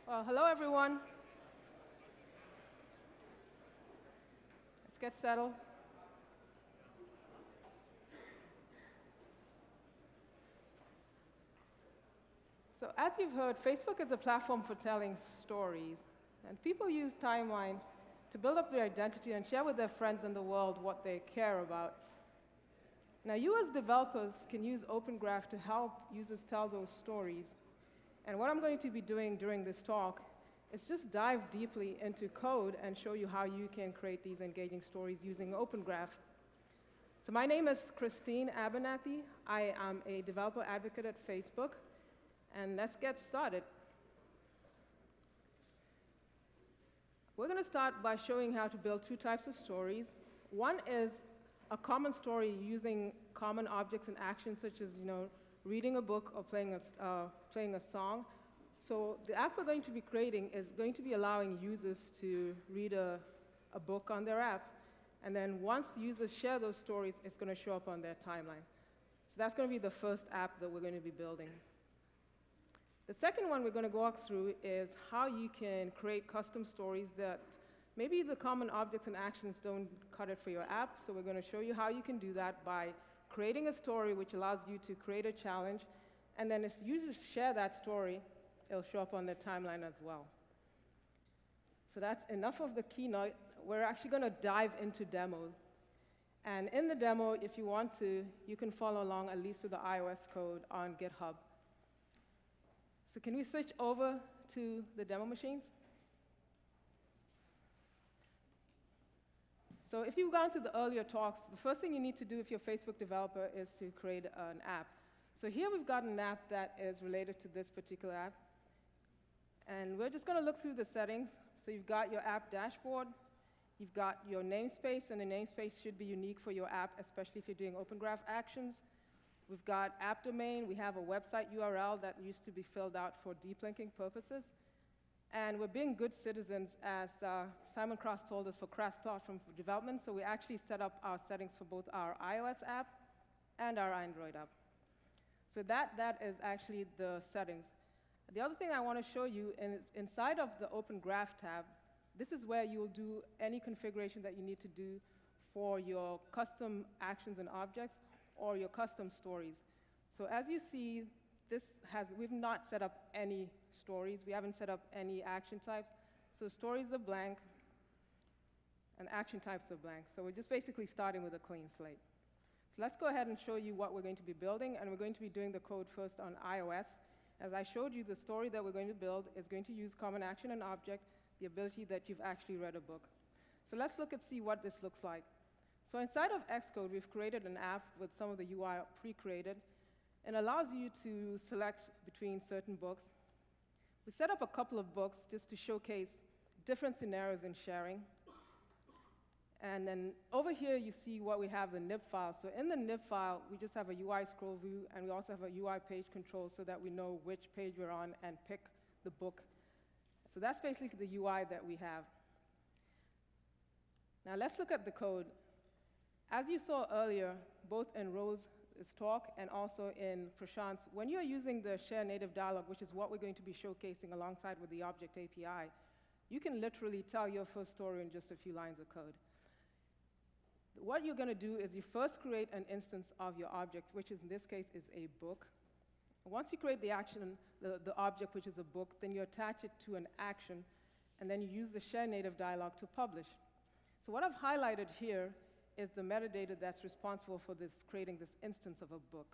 Well, hello, everyone. Let's get settled. So as you've heard, Facebook is a platform for telling stories. And people use timeline to build up their identity and share with their friends in the world what they care about. Now, you as developers can use Open Graph to help users tell those stories. And what I'm going to be doing during this talk is just dive deeply into code and show you how you can create these engaging stories using Open Graph. So my name is Christine Abernathy. I am a developer advocate at Facebook. And let's get started. We're going to start by showing how to build two types of stories. One is a common story using common objects and actions, such as reading a book or playing a song. So the app we're going to be creating is going to be allowing users to read a book on their app. And then once users share those stories, it's going to show up on their timeline. So that's going to be the first app that we're going to be building. The second one we're going to walk through is how you can create custom stories that maybe the common objects and actions don't cut it for your app. So we're going to show you how you can do that by creating a story which allows you to create a challenge. And then if users share that story, it'll show up on their timeline as well. So that's enough of the keynote. We're actually going to dive into demos. And in the demo, if you want to, you can follow along at least with the iOS code on GitHub. So can we switch over to the demo machines? So if you've gone to the earlier talks, the first thing you need to do if you're a Facebook developer is to create an app. So here we've got an app that is related to this particular app. And we're just going to look through the settings. So you've got your app dashboard. You've got your namespace, and the namespace should be unique for your app, especially if you're doing Open Graph actions. We've got app domain. We have a website URL that used to be filled out for deep linking purposes. And we're being good citizens, as Simon Cross told us, for cross-platform development. So we actually set up our settings for both our iOS app and our Android app. So that is actually the settings. The other thing I want to show you is inside of the Open Graph tab, this is where you'll do any configuration that you need to do for your custom actions and objects or your custom stories. So as you see, we've not set up any stories. We haven't set up any action types. So stories are blank, and action types are blank. So we're just basically starting with a clean slate. So let's go ahead and show you what we're going to be building, and we're going to be doing the code first on iOS. As I showed you, the story that we're going to build is going to use common action and object, the ability that you've actually read a book. So let's look and see what this looks like. So inside of Xcode, we've created an app with some of the UI pre-created, and allows you to select between certain books. We set up a couple of books just to showcase different scenarios in sharing. And then over here, you see what we have, the nib file. So in the nib file, we just have a UI scroll view, and we also have a UI page control so that we know which page we're on and pick the book. So that's basically the UI that we have. Now let's look at the code. As you saw earlier, both in Rose's talk and also in Prashant's, when you're using the share native dialog, which is what we're going to be showcasing alongside with the object API, you can literally tell your first story in just a few lines of code. What you're going to do is you first create an instance of your object, which in this case is a book. Once you create the action, the object, which is a book, then you attach it to an action, and then you use the share native dialog to publish. So what I've highlighted here is the metadata that's responsible for creating this instance of a book.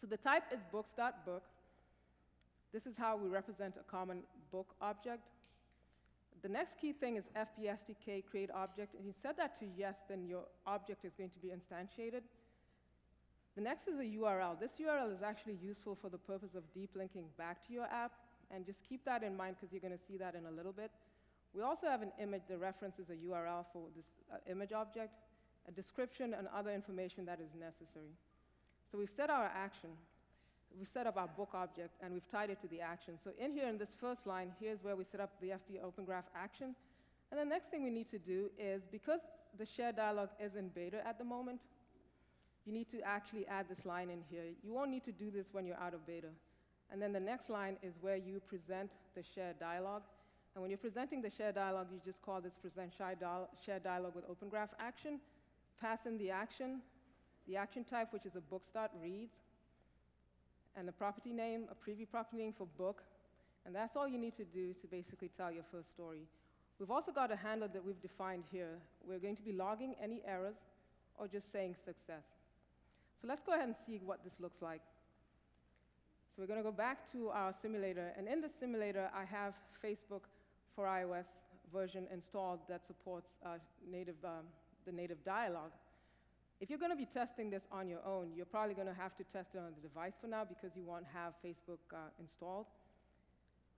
So the type is books.book. This is how we represent a common book object. The next key thing is FBSDK create object. And you set that to yes, then your object is going to be instantiated. The next is a URL. This URL is actually useful for the purpose of deep linking back to your app. And just keep that in mind because you're going to see that in a little bit. We also have an image that references a URL for this image object, a description, and other information that is necessary. So we've set our action. We've set up our book object, and we've tied it to the action. So in here, in this first line, here's where we set up the FB Open Graph action. And the next thing we need to do is, because the share dialog is in beta at the moment, you need to actually add this line in here. You won't need to do this when you're out of beta. And then the next line is where you present the shared dialogue. And when you're presenting the shared dialogue, you just call this present shared dialogue with Open Graph action, pass in the action type, which is a book start reads, and a property name, a preview property name for book. And that's all you need to do to basically tell your first story. We've also got a handler that we've defined here. We're going to be logging any errors or just saying success. So let's go ahead and see what this looks like. So we're going to go back to our simulator. And in the simulator, I have Facebook for iOS version installed that supports the native dialogue. If you're going to be testing this on your own, you're probably going to have to test it on the device for now because you won't have Facebook installed.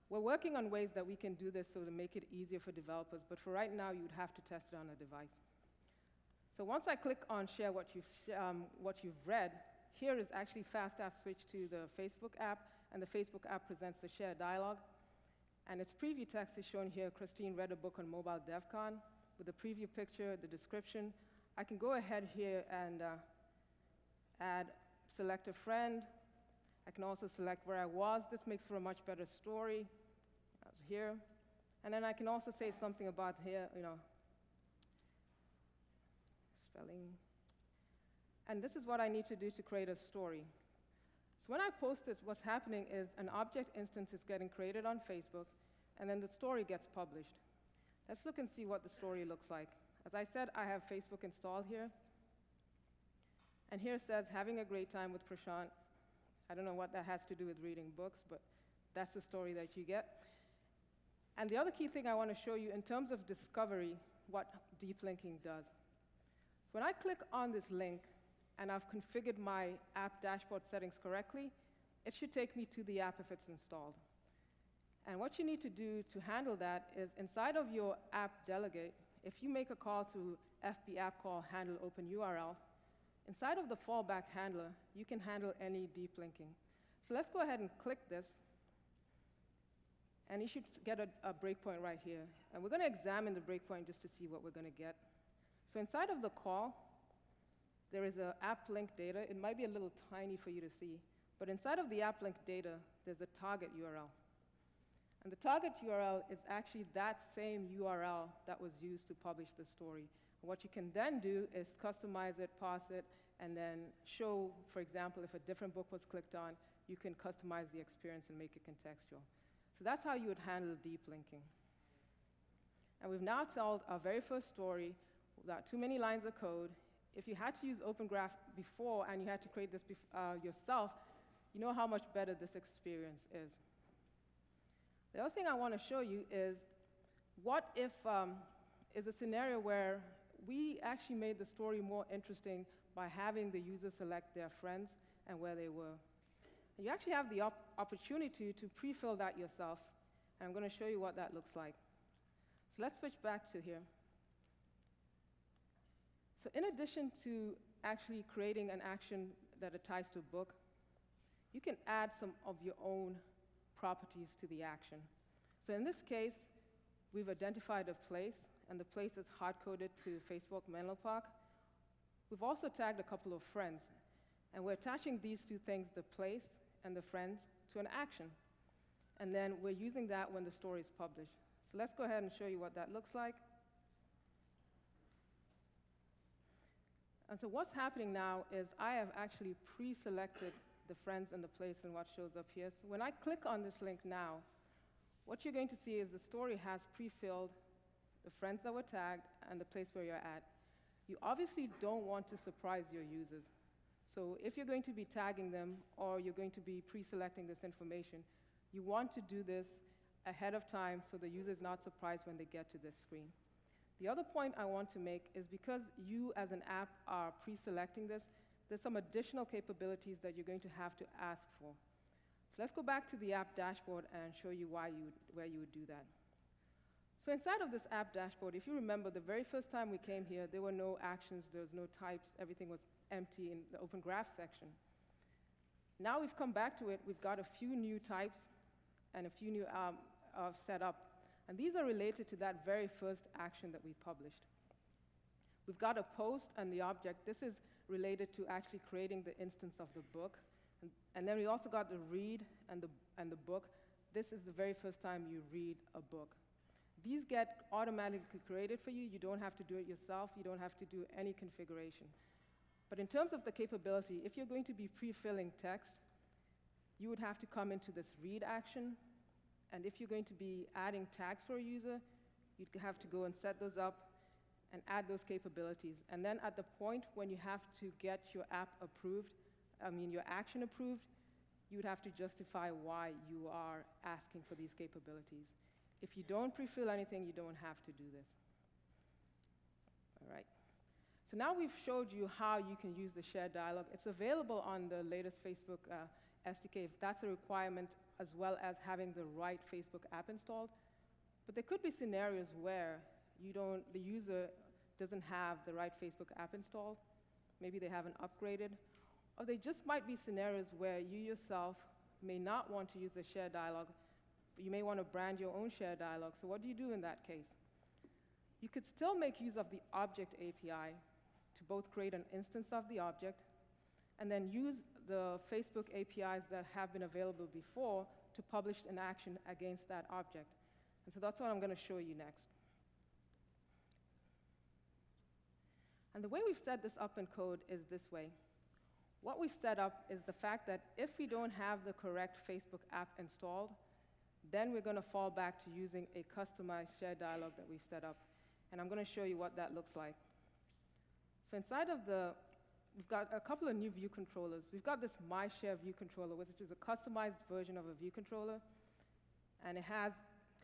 We're working on ways that we can do this so to make it easier for developers, but for right now, you'd have to test it on a device. So once I click on share what you've read, here is actually fast app switched to the Facebook app, and the Facebook app presents the shared dialogue. And its preview text is shown here. Christine read a book on mobile DevCon with the preview picture, the description. I can go ahead here and select a friend. I can also select where I was. This makes for a much better story. I was here. And then I can also say something about here, spelling. And this is what I need to do to create a story. So when I post it, what's happening is an object instance is getting created on Facebook, and then the story gets published. Let's look and see what the story looks like. As I said, I have Facebook installed here. And here it says, having a great time with Prashant. I don't know what that has to do with reading books, but that's the story that you get. And the other key thing I want to show you in terms of discovery, what deep linking does. When I click on this link, and I've configured my app dashboard settings correctly, it should take me to the app if it's installed. And what you need to do to handle that is inside of your app delegate, if you make a call to FB app call handle open URL, inside of the fallback handler, you can handle any deep linking. So let's go ahead and click this. And you should get a breakpoint right here. And we're going to examine the breakpoint just to see what we're going to get. So inside of the call, there is an app link data. It might be a little tiny for you to see. But inside of the app link data, there's a target URL. And the target URL is actually that same URL that was used to publish the story. What you can then do is customize it, parse it, and then show, for example, if a different book was clicked on, you can customize the experience and make it contextual. So that's how you would handle deep linking. And we've now told our very first story without too many lines of code. If you had to use Open Graph before and you had to create this yourself, you know how much better this experience is. The other thing I want to show you is what if is a scenario where we actually made the story more interesting by having the user select their friends and where they were. And you actually have the opportunity to pre-fill that yourself, and I'm going to show you what that looks like. So let's switch back to here. So in addition to actually creating an action that ties to a book, you can add some of your own properties to the action. So in this case, we've identified a place, and the place is hard-coded to Facebook Menlo Park. We've also tagged a couple of friends, and we're attaching these two things, the place and the friends, to an action. And then we're using that when the story is published. So let's go ahead and show you what that looks like. And so what's happening now is I have actually pre-selected the friends and the place and what shows up here. So when I click on this link now, what you're going to see is the story has pre-filled the friends that were tagged and the place where you're at. You obviously don't want to surprise your users. So if you're going to be tagging them or you're going to be pre-selecting this information, you want to do this ahead of time so the user is not surprised when they get to this screen. The other point I want to make is because you as an app are pre-selecting this, there's some additional capabilities that you're going to have to ask for. So let's go back to the app dashboard and show you where you would do that. So inside of this app dashboard, if you remember, the very first time we came here, there were no actions, there was no types, everything was empty in the Open Graph section. Now we've come back to it, we've got a few new types and a few new set up. And these are related to that very first action that we published. We've got a post and the object. This is related to actually creating the instance of the book. And then we also got the read and the book. This is the very first time you read a book. These get automatically created for you. You don't have to do it yourself. You don't have to do any configuration. But in terms of the capability, if you're going to be pre-filling text, you would have to come into this read action. And if you're going to be adding tags for a user, you'd have to go and set those up and add those capabilities. And then at the point when you have to get your app approved, your action approved, you would have to justify why you are asking for these capabilities. If you don't pre-fill anything, you don't have to do this. All right. So now we've showed you how you can use the shared dialog. It's available on the latest Facebook SDK if that's a requirement, as well as having the right Facebook app installed. But there could be scenarios where the user doesn't have the right Facebook app installed. Maybe they haven't upgraded. Or they just might be scenarios where you yourself may not want to use the shared dialog, but you may want to brand your own shared dialog. So what do you do in that case? You could still make use of the object API to both create an instance of the object and then use the Facebook APIs that have been available before to publish an action against that object. And so that's what I'm going to show you next. And the way we've set this up in code is this way. What we've set up is the fact that if we don't have the correct Facebook app installed, then we're going to fall back to using a customized shared dialog that we've set up. And I'm going to show you what that looks like. So inside of we've got a couple of new view controllers. We've got this MyShare view controller, which is a customized version of a view controller. And it has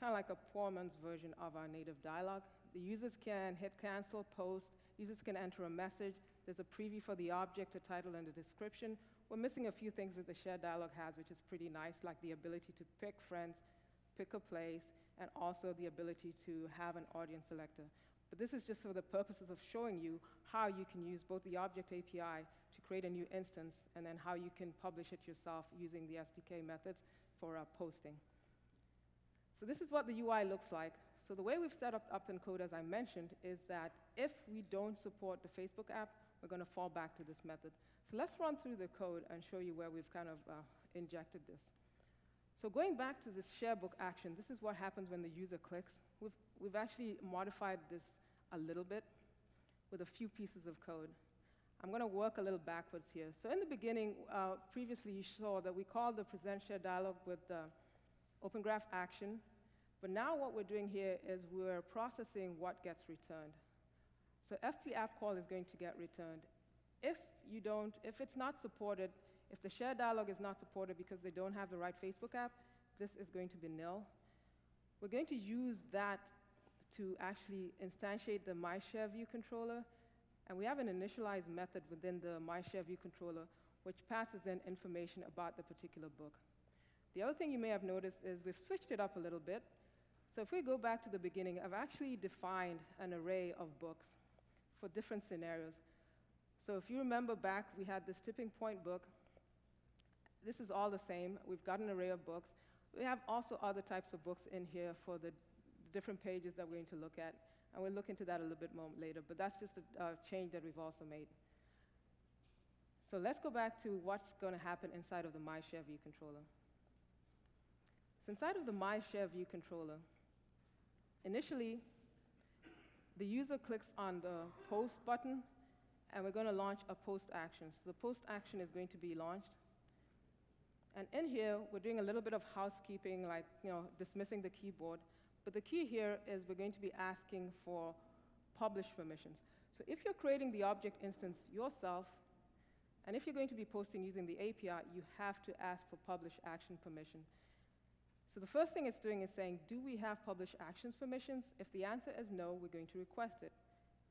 kind of like a poor man's version of our native dialog. The users can hit cancel, post. Users can enter a message. There's a preview for the object, a title, and a description. We're missing a few things that the shared dialog has, which is pretty nice, like the ability to pick friends, pick a place, and also the ability to have an audience selector. But this is just for the purposes of showing you how you can use both the object API to create a new instance, and then how you can publish it yourself using the SDK methods for posting. So this is what the UI looks like. So the way we've set up in code, as I mentioned, is that if we don't support the Facebook app, we're going to fall back to this method. So let's run through the code and show you where we've kind of injected this. So going back to this share book action, this is what happens when the user clicks. We've actually modified this a little bit with a few pieces of code. I'm going to work a little backwards here. So in the beginning, previously you saw that we called the present share dialog with the Open Graph action. But now what we're doing here is we're processing what gets returned. So FP app call is going to get returned. If it's not supported, if the share dialog is not supported because they don't have the right Facebook app, this is going to be nil. We're going to use that to actually instantiate the MyShare view controller. And we have an initialize method within the MyShare view controller, which passes in information about the particular book. The other thing you may have noticed is we've switched it up a little bit. So if we go back to the beginning, I've actually defined an array of books for different scenarios. So if you remember back, we had this tipping point book. This is all the same. We've got an array of books. We have also other types of books in here for the different pages that we're going to look at. And we'll look into that a little bit more later. But that's just a change that we've also made. So let's go back to what's going to happen inside of the MyShare view controller. So inside of the MyShare view controller, initially, the user clicks on the post button, and we're going to launch a post action. So the post action is going to be launched. And in here, we're doing a little bit of housekeeping, like dismissing the keyboard. But the key here is we're going to be asking for publish permissions. So if you're creating the object instance yourself, and if you're going to be posting using the API, you have to ask for publish action permission. So the first thing it's doing is saying, do we have publish actions permissions? If the answer is no, we're going to request it.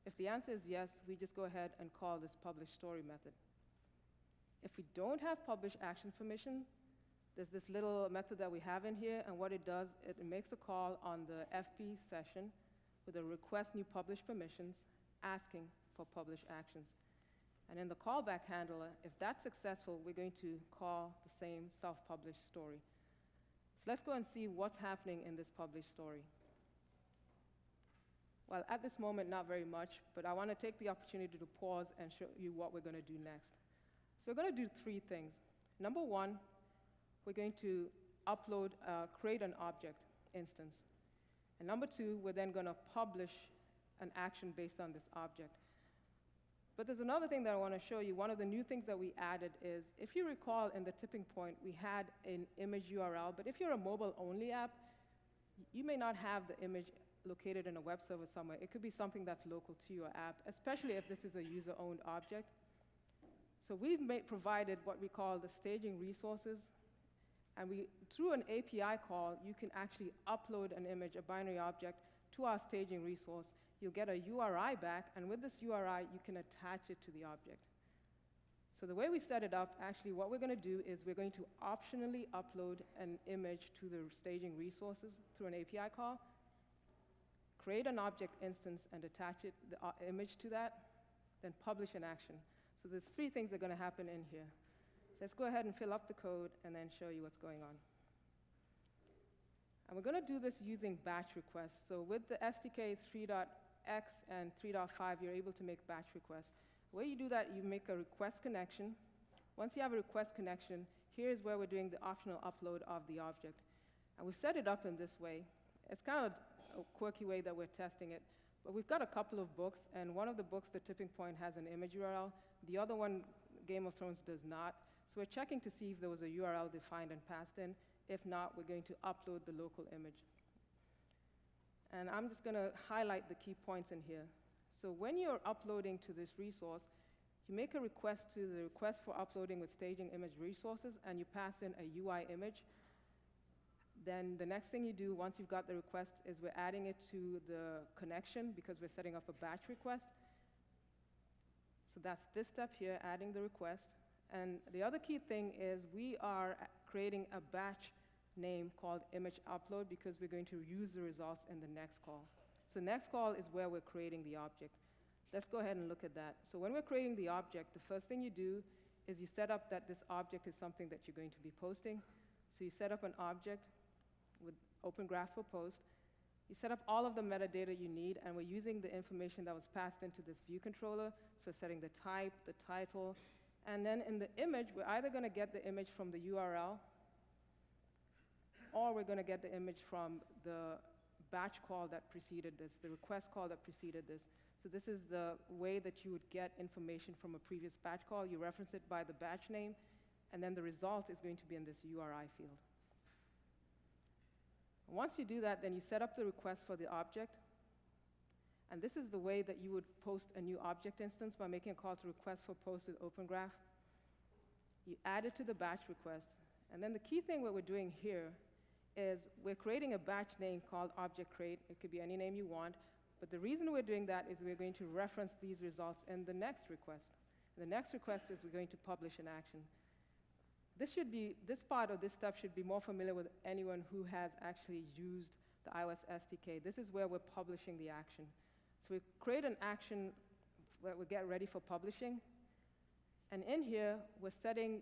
If the answer is yes, we just go ahead and call this publish story method. If we don't have publish actions permission, there's this little method that we have in here, and what it does, it makes a call on the FP session with a request new publish permissions, asking for publish actions. And in the callback handler, if that's successful, we're going to call the same self-published story. So let's go and see what's happening in this published story. Well, at this moment, not very much, but I want to take the opportunity to pause and show you what we're going to do next. So we're going to do three things. Number one, we're going to create an object instance. And number two, we're then going to publish an action based on this object. But there's another thing that I want to show you. One of the new things that we added is, if you recall in the tipping point, we had an image URL, but if you're a mobile-only app, you may not have the image located in a web server somewhere. It could be something that's local to your app, especially if this is a user-owned object. So we've provided what we call the staging resources, and through an API call, you can actually upload an image, a binary object, to our staging resource. You'll get a URI back, and with this URI, you can attach it to the object. So the way we set it up, actually, what we're going to do is we're going to optionally upload an image to the staging resources through an API call, create an object instance, and attach the image to that, then publish an action. So there's three things that are going to happen in here. Let's go ahead and fill up the code and then show you what's going on. And we're going to do this using batch requests. So with the SDK 3.x and 3.5, you're able to make batch requests. The way you do that, you make a request connection. Once you have a request connection, here's where we're doing the optional upload of the object. And we've set it up in this way. It's kind of a quirky way that we're testing it. But we've got a couple of books, and one of the books, The Tipping Point, has an image URL. The other one, Game of Thrones, does not. So we're checking to see if there was a URL defined and passed in. If not, we're going to upload the local image. And I'm just going to highlight the key points in here. So when you're uploading to this resource, you make a request to the request for uploading with staging image resources, and you pass in a UI image. Then the next thing you do, once you've got the request, is we're adding it to the connection because we're setting up a batch request. So that's this step here, adding the request. And the other key thing is we are creating a batch name called image upload because we're going to use the results in the next call. So next call is where we're creating the object. Let's go ahead and look at that. So when we're creating the object, the first thing you do is you set up that this object is something that you're going to be posting. So you set up an object with Open Graph for post. You set up all of the metadata you need, and we're using the information that was passed into this view controller. So setting the type, the title, and then in the image, we're either going to get the image from the URL, or we're going to get the image from the batch call that preceded this, the request call that preceded this. So this is the way that you would get information from a previous batch call. You reference it by the batch name, and then the result is going to be in this URI field. Once you do that, then you set up the request for the object. And this is the way that you would post a new object instance by making a call to request for post with Open Graph. You add it to the batch request. And then the key thing what we're doing here is we're creating a batch name called object create. It could be any name you want. But the reason we're doing that is we're going to reference these results in the next request. And the next request is we're going to publish an action. This part of this step should be more familiar with anyone who has actually used the iOS SDK. This is where we're publishing the action. So we create an action that we get ready for publishing. And in here, we're setting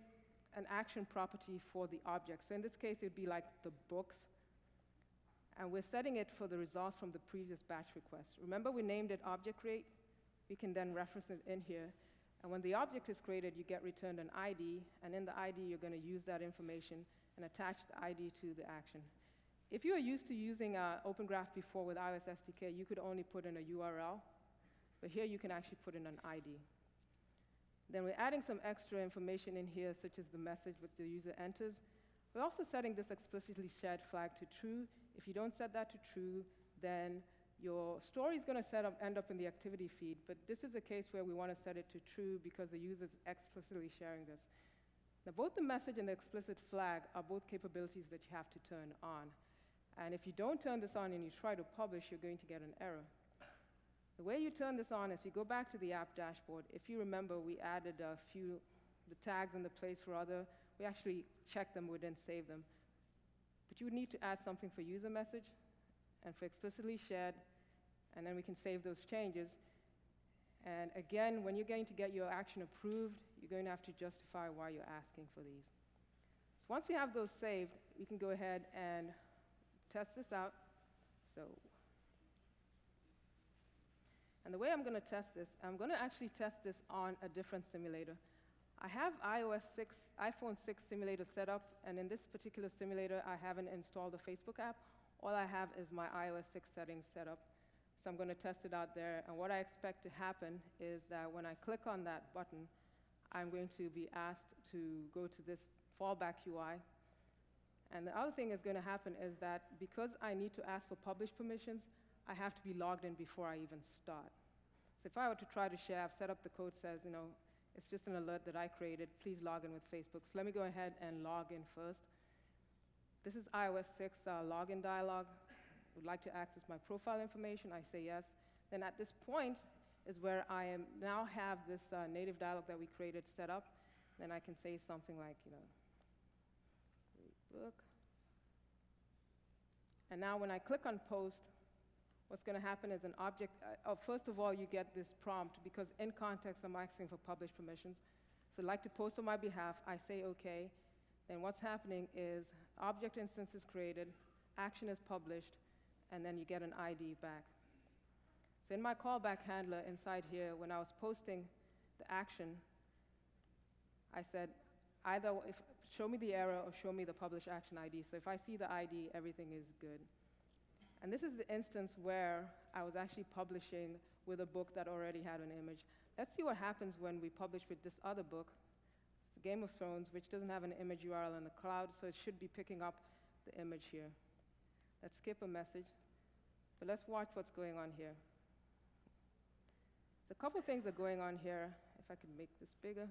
an action property for the object. So in this case, it would be like the books. And we're setting it for the results from the previous batch request. Remember, we named it object create. We can then reference it in here. And when the object is created, you get returned an ID. And in the ID, you're going to use that information and attach the ID to the action. If you are used to using Open Graph before with iOS SDK, you could only put in a URL. But here, you can actually put in an ID. Then we're adding some extra information in here, such as the message that the user enters. We're also setting this explicitly shared flag to true. If you don't set that to true, then your story is going to end up in the activity feed. But this is a case where we want to set it to true because the user is explicitly sharing this. Now, both the message and the explicit flag are both capabilities that you have to turn on. And if you don't turn this on and you try to publish, you're going to get an error. The way you turn this on is you go back to the app dashboard. If you remember, we added the tags in the place for other. We actually checked them, we didn't save them. But you would need to add something for user message and for explicitly shared, and then we can save those changes. And again, when you're going to get your action approved, you're going to have to justify why you're asking for these. So once we have those saved, we can go ahead and test this out. And the way I'm going to test this, I'm going to actually test this on a different simulator. I have iPhone 6 simulator set up, and in this particular simulator, I haven't installed the Facebook app. All I have is my iOS 6 settings set up. So I'm going to test it out there, and what I expect to happen is that when I click on that button, I'm going to be asked to go to this fallback UI. And the other thing that's going to happen is that because I need to ask for publish permissions, I have to be logged in before I even start. So if I were to try to share, I've set up the code says, it's just an alert that I created, please log in with Facebook. So let me go ahead and log in first. This is iOS 6 login dialog. Would like to access my profile information, I say yes. Then at this point is where I now have this native dialog that we created set up. Then I can say something like, book. And now when I click on post, what's going to happen is an object, first of all, you get this prompt, because in context, I'm asking for publish permissions. So I'd like to post on my behalf, I say OK. Then what's happening is object instance is created, action is published, and then you get an ID back. So in my callback handler inside here, when I was posting the action, I said, either show me the error or show me the publish action ID. So if I see the ID, everything is good. And this is the instance where I was actually publishing with a book that already had an image. Let's see what happens when we publish with this other book. It's Game of Thrones, which doesn't have an image URL in the cloud, so it should be picking up the image here. Let's skip a message, but let's watch what's going on here. So a couple things are going on here. If I could make this bigger.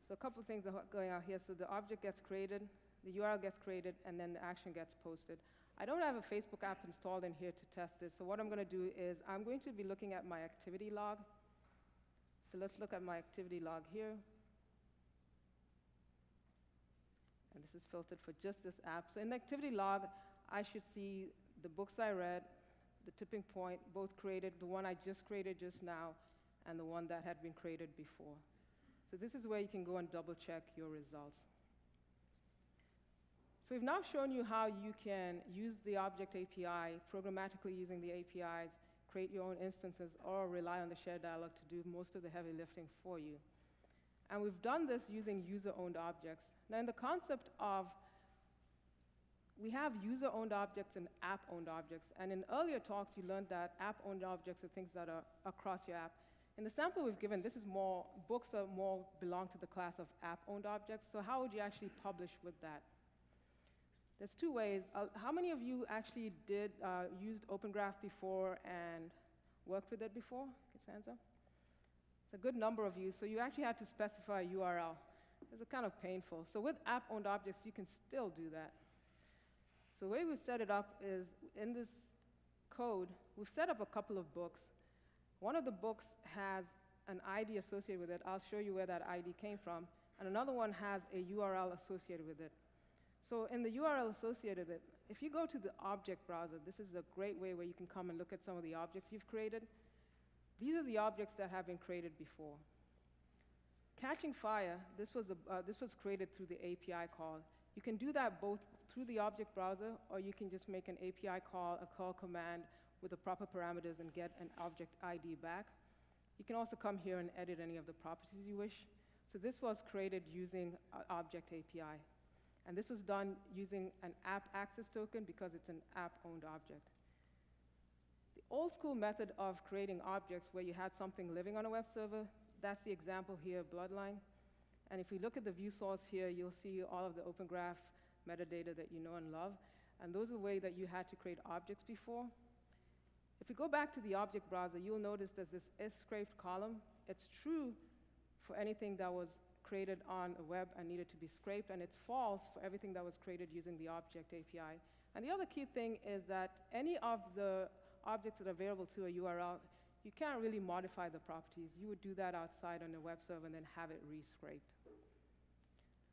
So a couple things are going on here. So the object gets created, the URL gets created, and then the action gets posted. I don't have a Facebook app installed in here to test this, so what I'm going to do is I'm going to be looking at my activity log. So let's look at my activity log here. And this is filtered for just this app. So in the activity log, I should see the books I read, the tipping point, both created, the one I just created just now, and the one that had been created before. So this is where you can go and double check your results. So we've now shown you how you can use the object API, programmatically using the APIs, create your own instances, or rely on the shared dialog to do most of the heavy lifting for you. And we've done this using user-owned objects. Now in the concept of, we have user-owned objects and app-owned objects. And in earlier talks, you learned that app-owned objects are things that are across your app. In the sample we've given, this is more, books are more belong to the class of app-owned objects. So how would you actually publish with that? There's two ways. How many of you actually used Open Graph before and worked with it before? Get your hands up. It's a good number of you. So you actually had to specify a URL. It's kind of painful. So with app-owned objects, you can still do that. So the way we set it up is in this code, we've set up a couple of books. One of the books has an ID associated with it. I'll show you where that ID came from. And another one has a URL associated with it. So in the URL associated with it, if you go to the object browser, this is a great way where you can come and look at some of the objects you've created. These are the objects that have been created before. Catching Fire, this was created through the API call. You can do that both through the object browser, or you can just make an API call, a call command with the proper parameters and get an object ID back. You can also come here and edit any of the properties you wish. So this was created using object API. And this was done using an app access token because it's an app-owned object. The old school method of creating objects where you had something living on a web server, that's the example here, Bloodline. And if we look at the view source here, you'll see all of the Open Graph metadata that you know and love. And those are the way that you had to create objects before. If we go back to the object browser, you'll notice there's this is-scraped column. It's true for anything that was created on a web and needed to be scraped, and it's false for everything that was created using the object API. And the other key thing is that any of the objects that are available to a URL, you can't really modify the properties. You would do that outside on a web server and then have it re-scraped.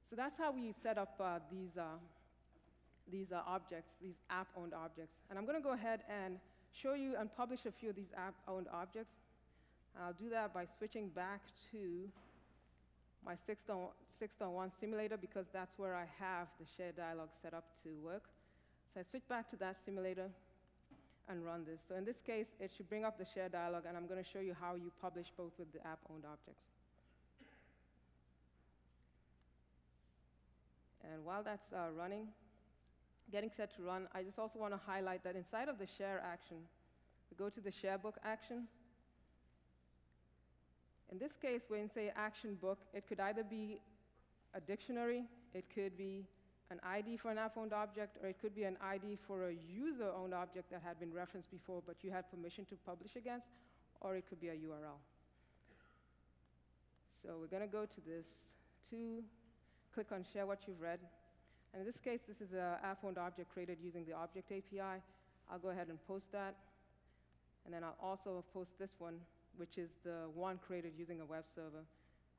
So that's how we set up these objects, these app-owned objects. And I'm going to go ahead and show you and publish a few of these app-owned objects. I'll do that by switching back to my 6.1 simulator because that's where I have the shared dialog set up to work. So I switch back to that simulator. and run this. So in this case, it should bring up the share dialog, and I'm going to show you how you publish both with the app-owned objects. And while that's running, getting set to run, I just also want to highlight that inside of the share action, we go to the share book action. In this case, when you say action book, it could either be a dictionary, it could be an ID for an app-owned object, or it could be an ID for a user-owned object that had been referenced before, but you had permission to publish against, or it could be a URL. So we're going to go to this click on Share What You've Read. And in this case, this is an app-owned object created using the Object API. I'll go ahead and post that. And then I'll also post this one, which is the one created using a web server.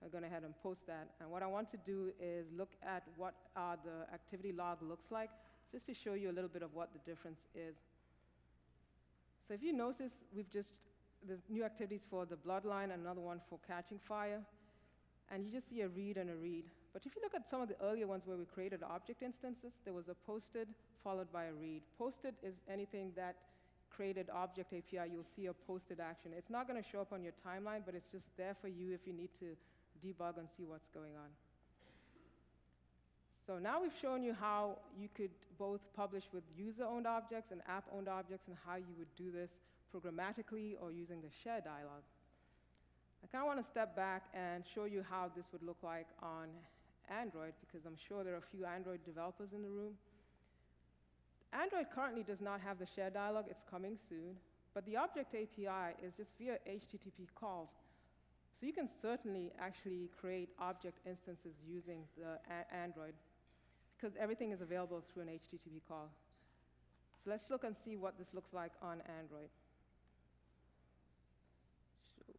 I'm going ahead and post that. And what I want to do is look at what the activity log looks like, just to show you a little bit of what the difference is. So if you notice, there's new activities for the bloodline and another one for catching fire. And you just see a read and a read. But if you look at some of the earlier ones where we created object instances, there was a posted followed by a read. Posted is anything that created object API, you'll see a posted action. It's not going to show up on your timeline, but it's just there for you if you need to debug and see what's going on. So now we've shown you how you could both publish with user-owned objects and app-owned objects, and how you would do this programmatically or using the share dialog. I kind of want to step back and show you how this would look like on Android, because I'm sure there are a few Android developers in the room. Android currently does not have the share dialog. It's coming soon. But the Object API is just via HTTP calls. So you can certainly actually create object instances using the Android, because everything is available through an HTTP call. So let's look and see what this looks like on Android. So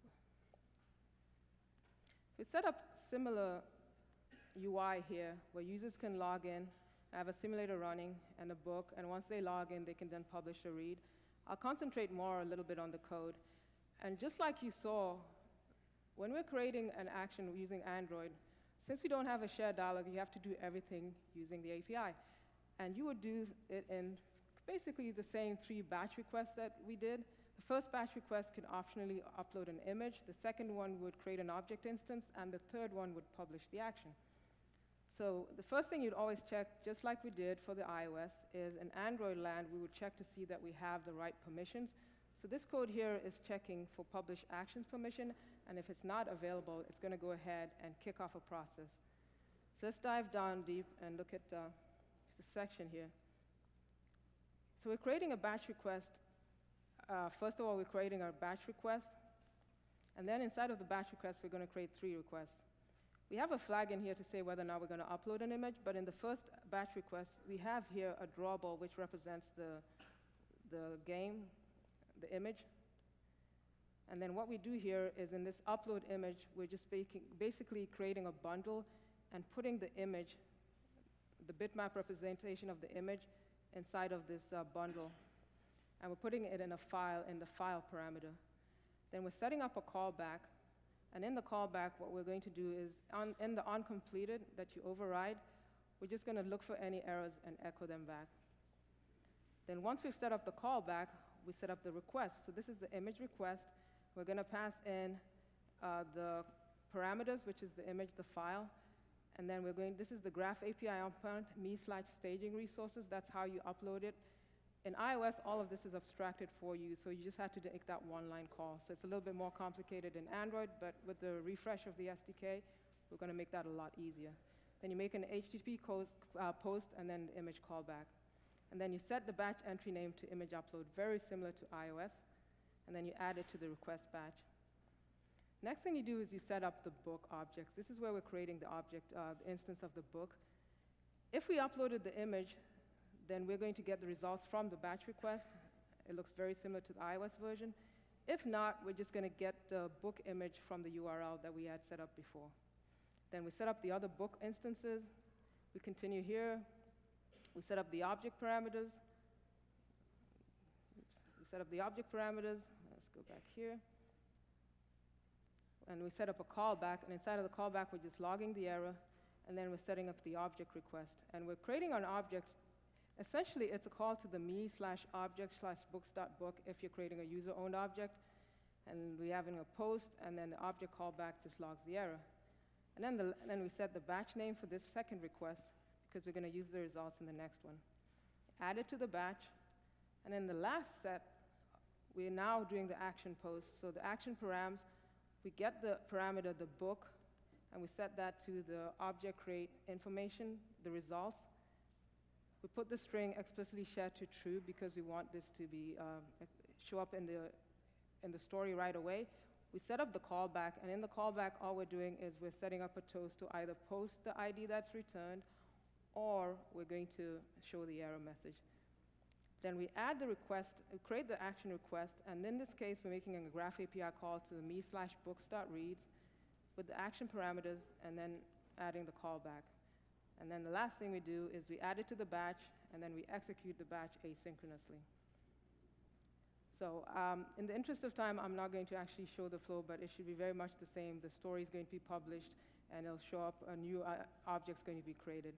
we set up similar UI here, where users can log in, have a simulator running and a book, and once they log in, they can then publish a read. I'll concentrate more a little bit on the code. And just like you saw, when we're creating an action using Android, since we don't have a shared dialog, you have to do everything using the API. And you would do it in basically the same 3 batch requests that we did. The first batch request can optionally upload an image. The second one would create an object instance, and the third one would publish the action. So the first thing you'd always check, just like we did for the iOS, is in Android land, we would check to see that we have the right permissions. So this code here is checking for publish actions permission, and if it's not available, it's going to go ahead and kick off a process. So let's dive down deep and look at the section here. So we're creating a batch request. First of all, we're creating our batch request, and then inside of the batch request, we're going to create 3 requests. We have a flag in here to say whether or not we're going to upload an image, but in the first batch request, we have here a drawable which represents the game, the image. And then what we do here is in this upload image, we're just basically creating a bundle and putting the image, the bitmap representation of the image, inside of this bundle. And we're putting it in a file in the file parameter. Then we're setting up a callback. And in the callback, what we're going to do is, in the onCompleted that you override, we're just going to look for any errors and echo them back. Then once we've set up the callback, we set up the request. So this is the image request. We're going to pass in the parameters, which is the image, the file. And then this is the Graph API endpoint, me/staging resources. That's how you upload it. In iOS, all of this is abstracted for you, so you just have to make that one-line call. So it's a little bit more complicated in Android, but with the refresh of the SDK, we're going to make that a lot easier. Then you make an HTTP post and then the image callback. And then you set the batch entry name to image upload, very similar to iOS, and then you add it to the request batch. Next thing you do is you set up the book objects. This is where we're creating the object, the instance of the book. If we uploaded the image, then we're going to get the results from the batch request. It looks very similar to the iOS version. If not, we're just going to get the book image from the URL that we had set up before. Then we set up the other book instances. We continue here. We set up the object parameters. We set up the object parameters. Let's go back here. And we set up a callback. And inside of the callback, we're just logging the error. And then we're setting up the object request. And we're creating an object. Essentially, it's a call to the me/object/books.book if you're creating a user-owned object, and we're having a post, and then the object callback just logs the error. And then we set the batch name for this second request, because we're going to use the results in the next one. Add it to the batch, and in the last set, we're now doing the action post. So the action params, we get the parameter, the book, and we set that to the object create information, the results. We put the string explicitly shared to true because we want this to be show up in the story right away. We set up the callback, and in the callback, all we're doing is we're setting up a toast to either post the ID that's returned, or we're going to show the error message. Then we add the request, we create the action request, and in this case, we're making a graph API call to the me/books.reads with the action parameters, and then adding the callback. And then the last thing we do is we add it to the batch, and then we execute the batch asynchronously. So in the interest of time, I'm not going to actually show the flow, but it should be very much the same. The story is going to be published, and it'll show up, a new object's going to be created.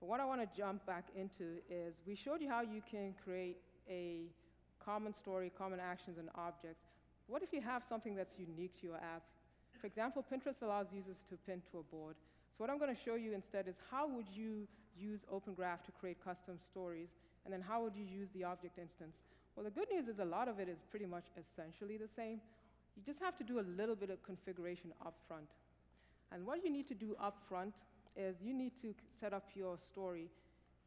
But what I want to jump back into is we showed you how you can create a common story, common actions, and objects. What if you have something that's unique to your app? For example, Pinterest allows users to pin to a board. So what I'm going to show you instead is how would you use Open Graph to create custom stories, and then how would you use the object instance? Well, the good news is a lot of it is pretty much essentially the same. You just have to do a little bit of configuration up front. And what you need to do up front is you need to set up your story.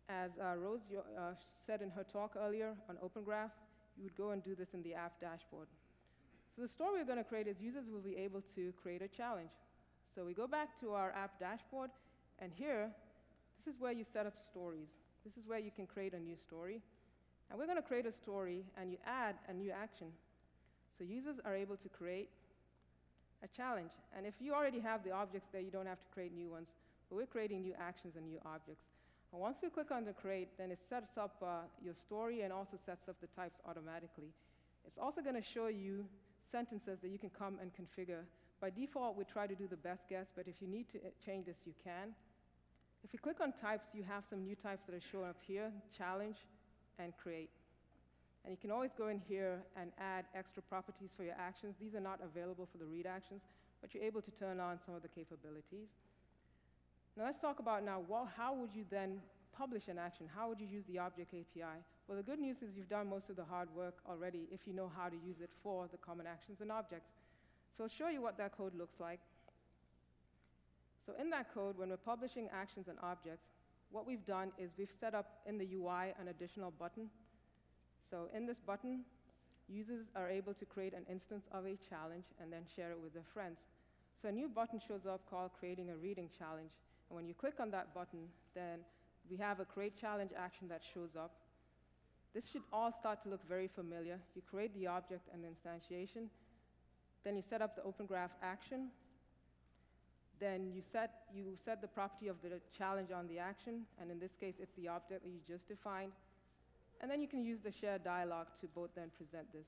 As Rose said in her talk earlier on Open Graph, you would go and do this in the app dashboard. So the story we're going to create is users will be able to create a challenge. So we go back to our app dashboard, and here, this is where you set up stories. This is where you can create a new story. And we're going to create a story, and you add a new action. So users are able to create a challenge. And if you already have the objects there, you don't have to create new ones. But we're creating new actions and new objects. And once we click on the create, then it sets up your story and also sets up the types automatically. It's also going to show you sentences that you can come and configure. By default, we try to do the best guess, but if you need to change this, you can. If you click on types, you have some new types that are showing up here, challenge and create. And you can always go in here and add extra properties for your actions. These are not available for the read actions, but you're able to turn on some of the capabilities. Now let's talk about now, how would you then publish an action? How would you use the object API? Well, the good news is you've done most of the hard work already if you know how to use it for the common actions and objects. So I'll show you what that code looks like. So in that code, when we're publishing actions and objects, what we've done is we've set up in the UI an additional button. So in this button, users are able to create an instance of a challenge and then share it with their friends. So a new button shows up called Creating a Reading Challenge. And when you click on that button, then we have a Create Challenge action that shows up. This should all start to look very familiar. You create the object and the instantiation. Then you set up the Open Graph action. Then you set the property of the challenge on the action, and in this case, it's the object that you just defined. And then you can use the shared dialog to both then present this.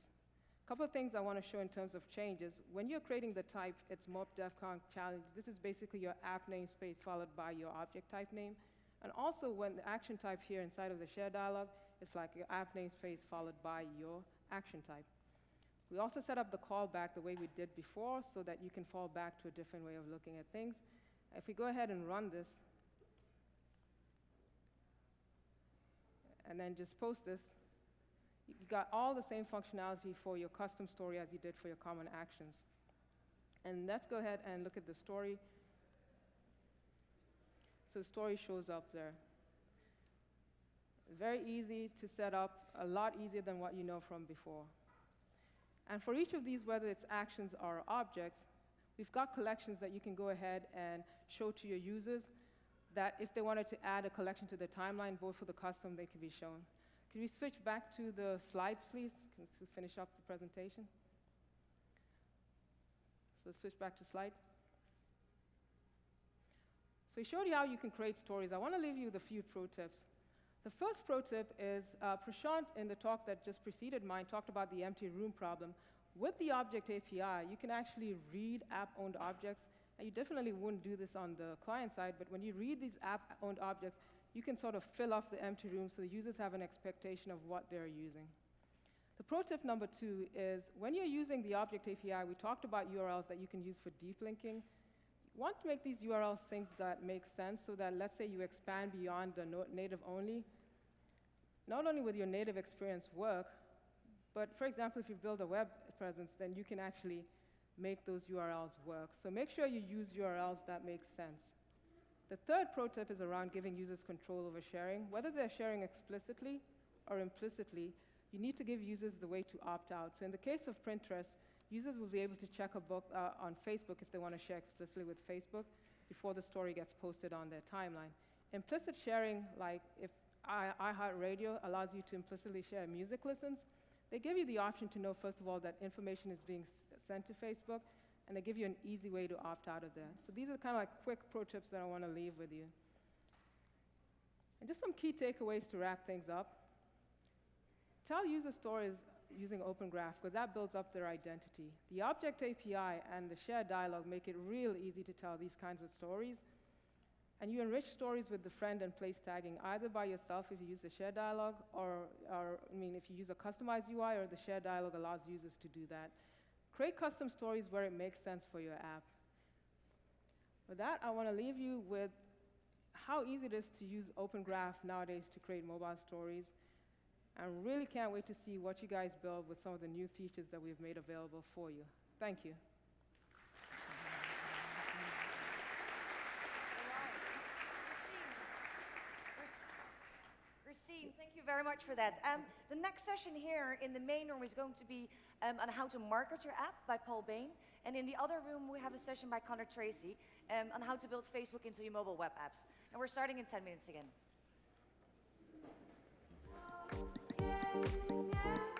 A couple of things I want to show in terms of changes. When you're creating the type, it's mob DevCon challenge. This is basically your app namespace followed by your object type name. And also when the action type here inside of the shared dialog, it's like your app namespace followed by your action type. We also set up the callback the way we did before so that you can fall back to a different way of looking at things. If we go ahead and run this, and then just post this, you got all the same functionality for your custom story as you did for your common actions. And let's go ahead and look at the story. So the story shows up there. Very easy to set up, a lot easier than what you know from before. And for each of these, whether it's actions or objects, we've got collections that you can go ahead and show to your users that if they wanted to add a collection to the timeline, both for the custom, they can be shown. Can we switch back to the slides, please, to finish up the presentation? So let's switch back to slides. So we showed you how you can create stories. I want to leave you with a few pro tips. The first pro tip is Prashant, in the talk that just preceded mine, talked about the empty room problem. With the object API, you can actually read app-owned objects, and you definitely wouldn't do this on the client side, but when you read these app-owned objects, you can sort of fill up the empty room so the users have an expectation of what they're using. The pro tip number 2 is when you're using the object API, we talked about URLs that you can use for deep linking. You want to make these URLs things that make sense so that, let's say, you expand beyond the native only. Not only will your native experience work, but for example, if you build a web presence, then you can actually make those URLs work. So make sure you use URLs that make sense. The third pro tip is around giving users control over sharing. Whether they're sharing explicitly or implicitly, you need to give users the way to opt out. So in the case of Pinterest, users will be able to check a book on Facebook if they want to share explicitly with Facebook before the story gets posted on their timeline. Implicit sharing, like if iHeartRadio allows you to implicitly share music listens, they give you the option to know, first of all, that information is being sent to Facebook, and they give you an easy way to opt out of there. So these are kind of like quick pro tips that I want to leave with you. And just some key takeaways to wrap things up. Tell user stories using Open Graph, because that builds up their identity. The object API and the shared dialogue make it real easy to tell these kinds of stories. And you enrich stories with the friend and place tagging, either by yourself if you use the shared dialogue, or if you use a customized UI, or the shared dialogue allows users to do that. Create custom stories where it makes sense for your app. With that, I want to leave you with how easy it is to use Open Graph nowadays to create mobile stories. I really can't wait to see what you guys build with some of the new features that we've made available for you. Thank you. Christine, thank you very much for that. The next session here in the main room is going to be on how to market your app by Paul Bain. And in the other room, we have a session by Connor Tracy on how to build Facebook into your mobile web apps. And we're starting in 10 minutes again. Yeah.